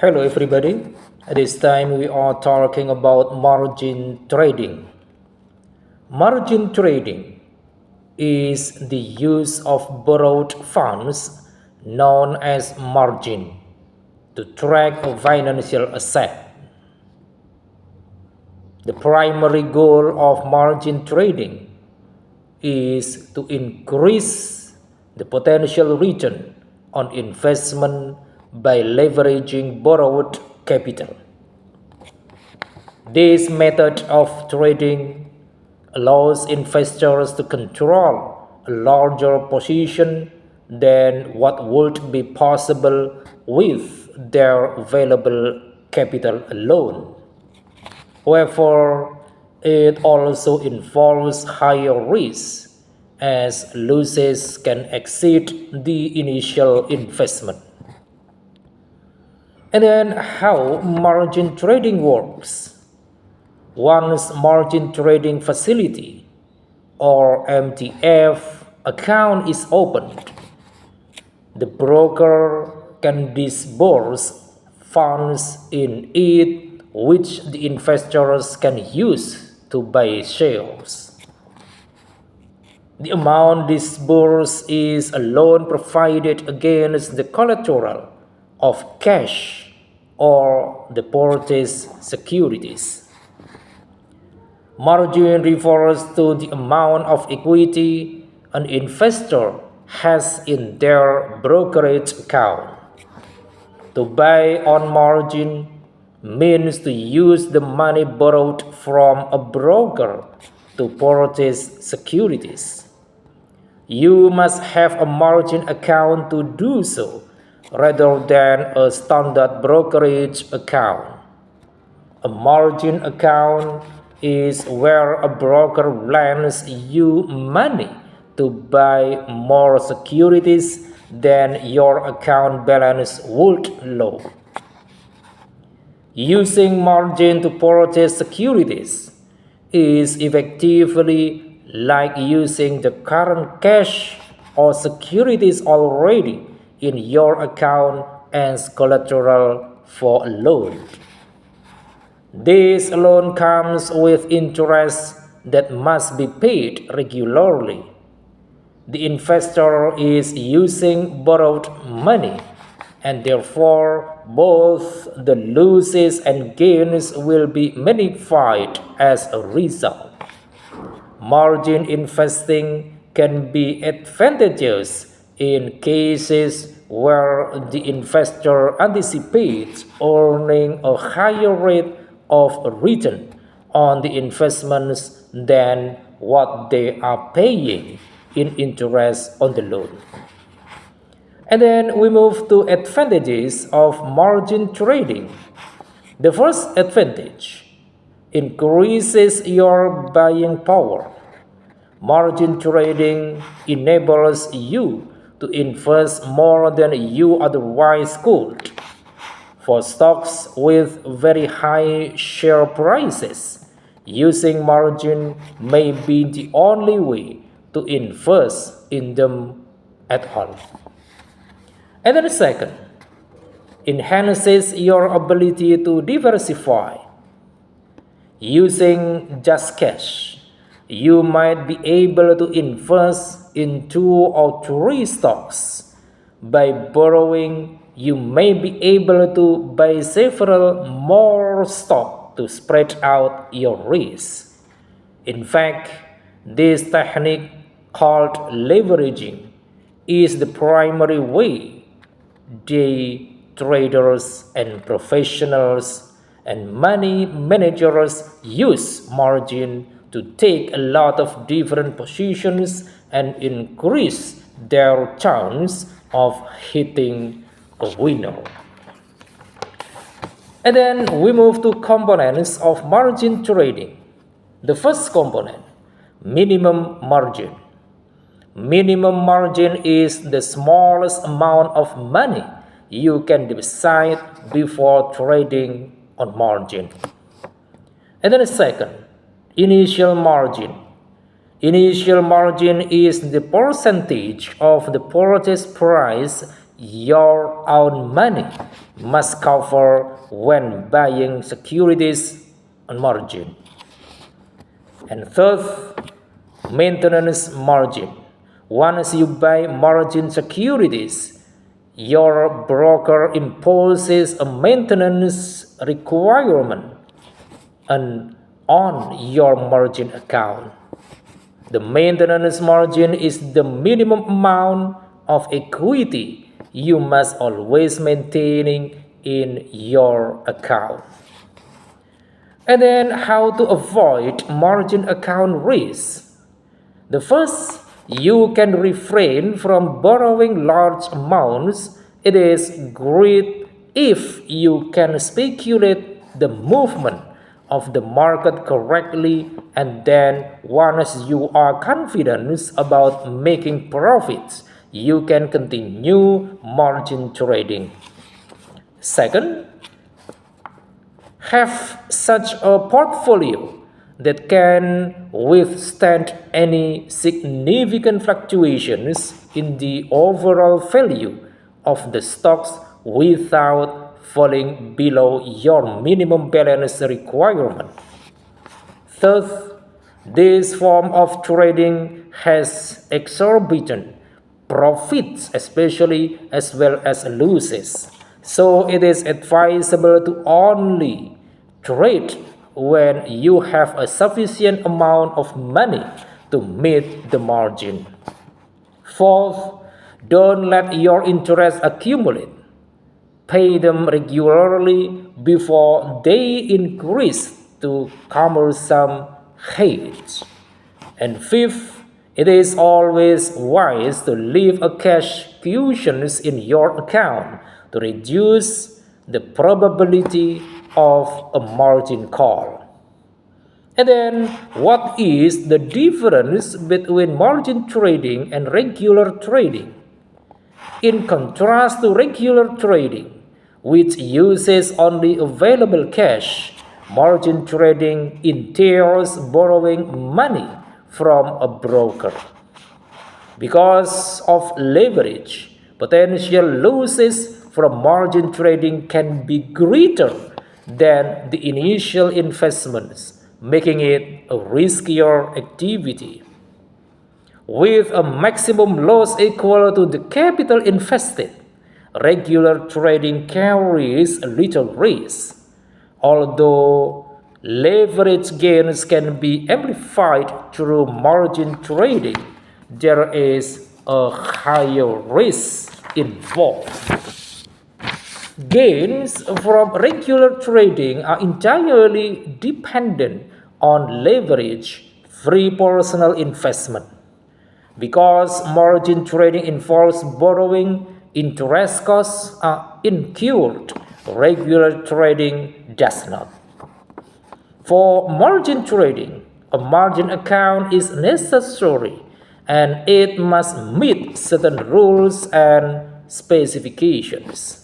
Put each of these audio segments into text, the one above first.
Hello everybody. This time we are talking about margin trading. Margin trading is the use of borrowed funds known as margin to track a financial asset. The primary goal of margin trading is to increase the potential return on investment by leveraging borrowed capital. This method of trading allows investors to control a larger position than what would be possible with their available capital alone. However, it also involves higher risks as losses can exceed the initial investment. And then how margin trading works. Once margin trading facility or MTF account is opened, the broker can disburse funds in it which the investors can use to buy shares. The amount disbursed is a loan provided against the collateral of cash or the purchased securities. Margin refers to the amount of equity an investor has in their brokerage account. To buy on margin means to use the money borrowed from a broker to purchase securities. You must have a margin account to do so rather than a standard brokerage account. A margin account is where a broker lends you money to buy more securities than your account balance would allow. Using margin to purchase securities is effectively like using the current cash or securities already in your account as collateral for a loan. This loan comes with interest that must be paid regularly. The investor is using borrowed money, and therefore both the losses and gains will be magnified as a result. Margin investing can be advantageous in cases where the investor anticipates earning a higher rate of return on the investments than what they are paying in interest on the loan. And then we move to advantages of margin trading. The first advantage increases your buying power. Margin trading enables you to invest more than you otherwise could. For stocks with very high share prices, using margin may be the only way to invest in them at all. And then second, enhances your ability to diversify. Using just cash, you might be able to invest in 2 or 3 stocks. By borrowing, you may be able to buy several more stocks to spread out your risk. In fact, this technique called leveraging is the primary way day traders and professionals and money managers use margin to take a lot of different positions and increase their chance of hitting a winner. And then we move to components of margin trading. The first component, minimum margin. Minimum margin is the smallest amount of money you can deposit before trading on margin. And then the second, initial margin. Initial margin is the percentage of the purchase price your own money must cover when buying securities on margin. And third, maintenance margin. Once you buy margin securities, your broker imposes a maintenance requirement on your margin account. The maintenance margin is the minimum amount of equity you must always maintain in your account. And then how to avoid margin account risk. The first, you can refrain from borrowing large amounts. It is great if you can speculate the movement of the market correctly, and then once you are confident about making profits, you can continue margin trading. Second, have such a portfolio that can withstand any significant fluctuations in the overall value of the stocks without falling below your minimum balance requirement. Third, this form of trading has exorbitant profits, especially as well as losses. So it is advisable to only trade when you have a sufficient amount of money to meet the margin. Fourth, don't let your interest accumulate. Pay them regularly before they increase to cumbersome heights. And fifth, it is always wise to leave a cash cushion in your account to reduce the probability of a margin call. And then, what is the difference between margin trading and regular trading? In contrast to regular trading, which uses only available cash, margin trading entails borrowing money from a broker. Because of leverage, potential losses from margin trading can be greater than the initial investments, making it a riskier activity. With a maximum loss equal to the capital invested, regular trading carries little risk. Although leverage gains can be amplified through margin trading, there is a higher risk involved. Gains from regular trading are entirely dependent on leverage-free personal investment. Because margin trading involves borrowing, interest costs are incurred. Regular trading does not. For margin trading, a margin account is necessary and it must meet certain rules and specifications.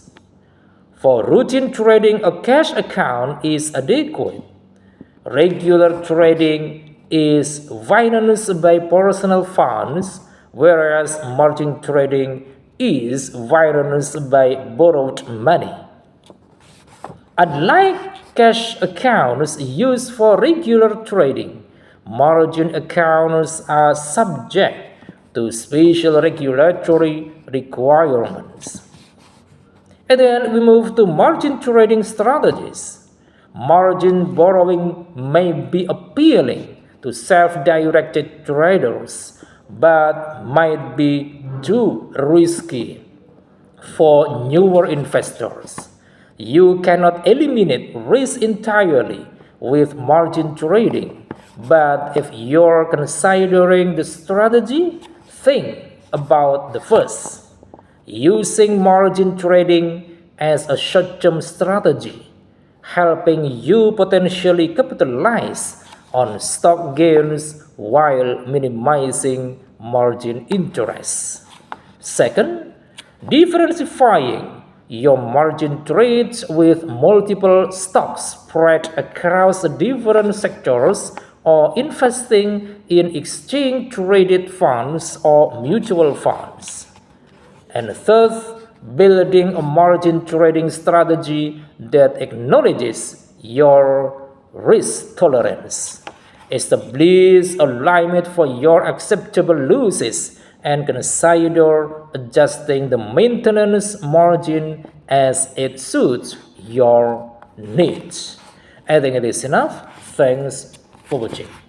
For routine trading, a cash account is adequate. Regular trading is financed by personal funds, whereas margin trading is financed by borrowed money. Unlike cash accounts used for regular trading, margin accounts are subject to special regulatory requirements. And then we move to margin trading strategies. Margin borrowing may be appealing to self-directed traders, but might be too risky for newer investors. You cannot eliminate risk entirely with margin trading, but if you're considering the strategy, think about the first. Using margin trading as a short-term strategy, helping you potentially capitalize on stock gains while minimizing margin interest. Second, diversifying your margin trades with multiple stocks spread across different sectors or investing in exchange traded funds or mutual funds. And third, building a margin trading strategy that acknowledges your risk tolerance. Establish a limit for your acceptable losses and consider adjusting the maintenance margin as it suits your needs. I think it is enough. Thanks for watching.